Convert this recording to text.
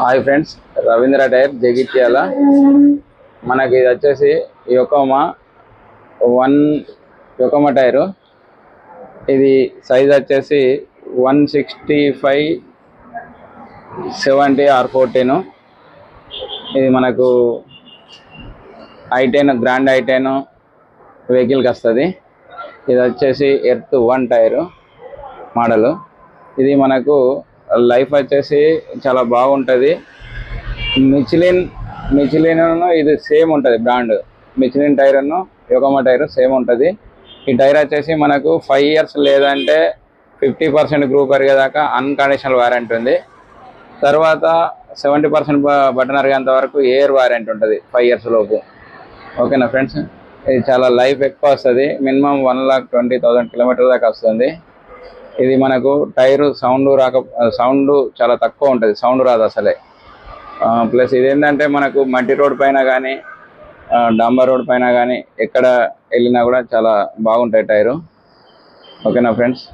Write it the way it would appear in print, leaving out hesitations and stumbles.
Hi friends, Ravindra టైర్ జగిత్యాల. మనకి ఇది వచ్చేసి యొకోమా యొకోమా టైరు. ఇది సైజ్ వచ్చేసి 165/70 R14. ఇది మనకు I10 గ్రాండ్ I10 వెహికల్కి వస్తుంది. ఇది వచ్చేసి ఎర్త్ 1 టైరు మోడలు. ఇది మనకు లైఫ్ వచ్చేసి చాలా బాగుంటుంది. మిచిలిన్ ఇది సేమ్ ఉంటుంది brand. Michelin tyre Yokohama tyre same ఉంటుంది. ఈ టైర్ వచ్చేసి మనకు 5 years లేదంటే 50% గ్రూప్ పెరిగేదాకా అన్కండిషనల్ వారంటీ ఉంది. తర్వాత 70% బటన్ అరిగేంత వరకు ఎయిర్ వారంటీ ఉంటుంది 5 years లోపు. ఓకేనా ఫ్రెండ్స్, ఇది చాలా లైఫ్ ఎక్కువ వస్తుంది. మినిమం 1,20,000 కిలోమీటర్ల దాకా వస్తుంది. ఇది మనకు టైరు సౌండ్ చాలా తక్కువ ఉంటుంది, సౌండ్ రాదు అసలే. ప్లస్ ఇదేంటంటే మనకు మట్టి రోడ్ పైన కానీ డాంబర్ రోడ్ పైన కానీ ఎక్కడ వెళ్ళినా కూడా చాలా బాగుంటాయి టైరు. ఓకేనా ఫ్రెండ్స్.